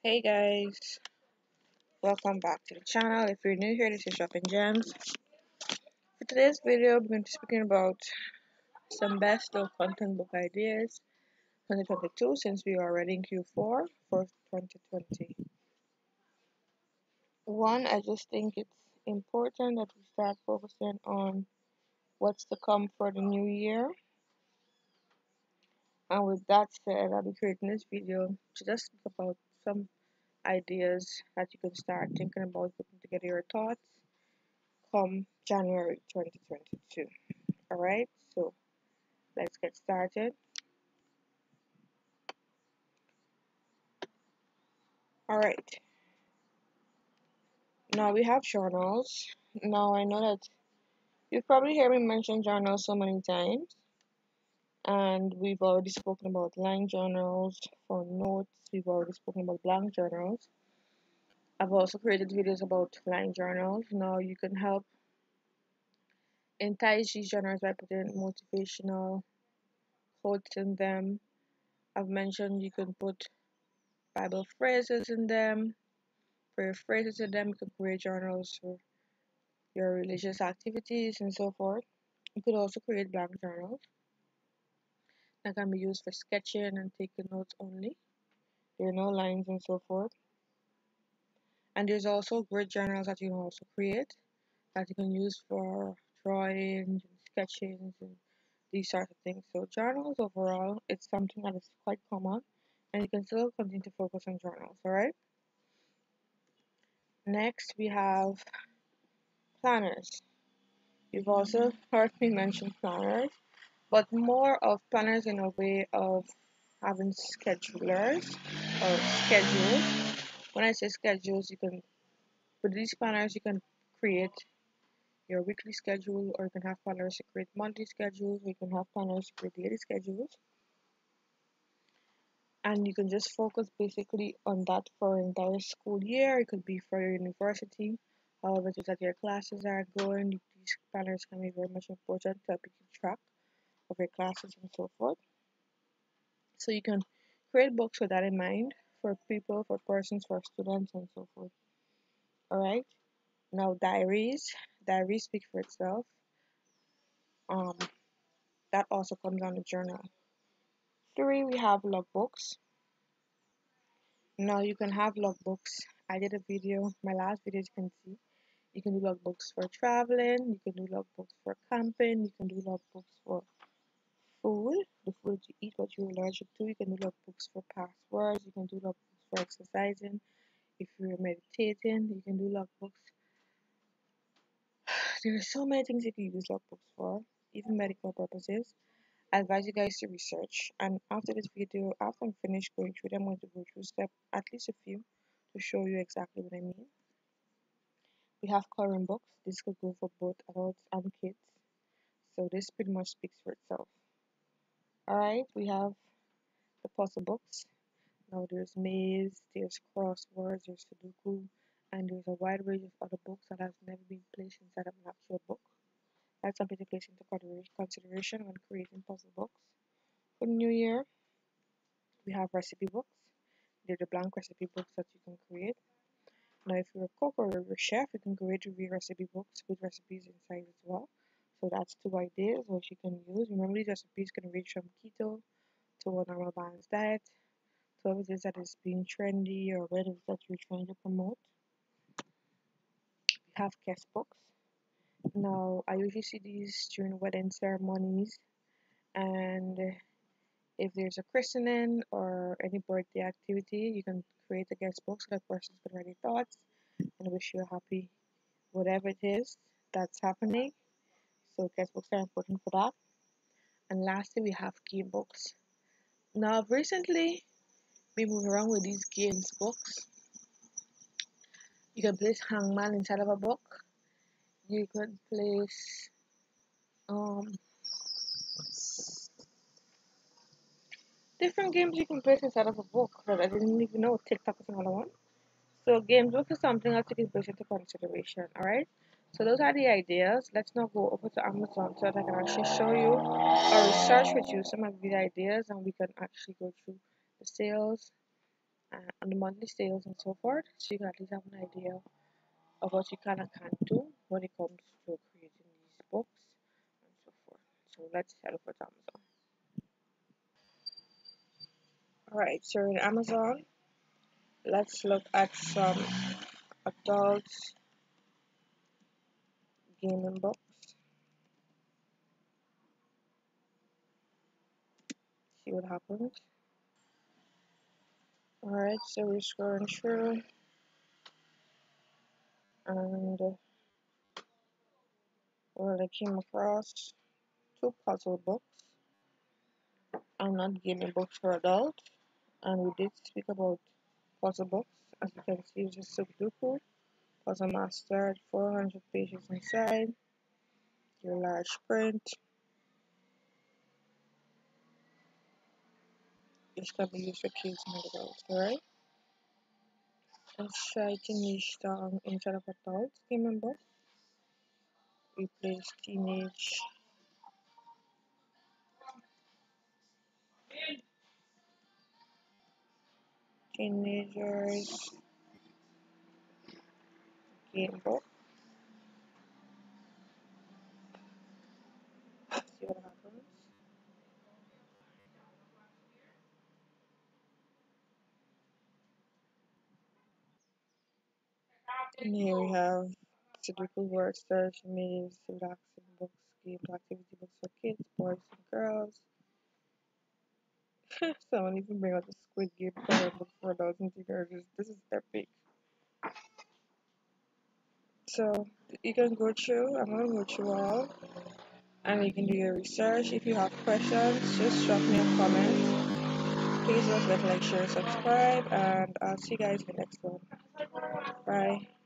Hey guys, welcome back to the channel. If you're new here, this is Shopping Gems. For today's video, we're going to be speaking about some best of content book ideas 2022 since we are already in Q4 for 2020. One, I just think it's important that we start focusing on what's to come for the new year. And with that said, I'll be creating this video to just speak about some ideas that you can start thinking about putting together your thoughts come January 2022. Alright, so let's get started. Alright, now we have journals. Now I know that you've probably heard me mention journals so many times, and we've already spoken about line journals for notes, we've already spoken about blank journals. I've also created videos about line journals. Now you can help entice these journals by putting motivational quotes in them. I've mentioned you can put Bible phrases in them, prayer phrases in them. You can create journals for your religious activities and so forth. You could also create blank journals that can be used for sketching and taking notes only. There are no lines and so forth. And there's also grid journals that you can also create that you can use for drawing and sketching and these sort of things. So journals overall, it's something that is quite common and you can still continue to focus on journals, alright? Next we have planners. You've also heard me mention planners, but more of planners in a way of having schedulers or schedules. When I say schedules, you can with these planners you can create your weekly schedule, or you can have planners to create monthly schedules, or you can have planners to create daily schedules, and you can just focus basically on that for an entire school year. It could be for your university, however it is that your classes are going. These planners can be very much important to help you keep track of your classes and so forth. So you can create books with that in mind for people, for persons, for students, and so forth. All right. Now diaries. Diaries speak for itself. Um, that also comes on the journal. Three, we have logbooks. Now you can have logbooks. I did a video, my last video, you can see. You can do logbooks for traveling. You can do logbooks for camping. You can do logbooks for food, the food you eat, what you're allergic to. You can do logbooks for passwords. You can do logbooks for exercising. If you're meditating, you can do logbooks. There are so many things you can use logbooks for, even medical purposes. I advise you guys to research. And after this video, after I'm finished going through them, I'm going to go through step at least a few to show you exactly what I mean. We have coloring books. This could go for both adults and kids. So this pretty much speaks for itself. Alright, we have the puzzle books. Now there's maze, there's crosswords, there's Sudoku, and there's a wide range of other books that have never been placed inside of an actual book. That's something to place into consideration when creating puzzle books. For the new year, we have recipe books. They're the blank recipe books that you can create. Now, if you're a cook or you're a chef, you can create recipe books with recipes inside as well. So that's two ideas which you can use. Remember, these recipes can range from keto to a normal balanced diet, to whatever it is that is being trendy or whatever it is that you're trying to promote. We have guest books. Now, I usually see these during wedding ceremonies, and if there's a christening or any birthday activity, you can create a guest book so that person can write their thoughts and wish you a happy whatever it is that's happening. So guest books are important for that. And lastly, we have game books. Now, I've recently been moving around with these games books. You can place hangman inside of a book. You could place um, different games you can place inside of a book that I didn't even know TikTok is another one. So games book is something else you can place into consideration, alright? So those are the ideas. Let's now go over to Amazon so that I can actually show you or research with you some of the ideas and we can actually go through the sales on the monthly sales and so forth, so you can at least have an idea of what you can and can't do when it comes to creating these books and so forth. So let's head over to Amazon. Alright, so in Amazon, let's look at some adult gaming books. See what happens. Alright, so we're scrolling through and well, I came across two puzzle books and not gaming books for adults. And we did speak about puzzle books. As you can see, it's a Sudoku puzzle master, 400 pages inside, your large print. This can be used for kids and adults, alright? Let's try to niche down instead of adults gaming book. We place teenagers game book. See what happens. And here we have Sudoku word search, maze, relaxing books, games, activity books for kids, boys and girls. Someone even bring out the Squid Game coloring book for adults and teenagers. This is epic. So you can go through. I'm gonna go through all, and you can do your research. If you have questions, just drop me a comment. Please don't forget to like, share, subscribe, and I'll see you guys in the next one. Bye.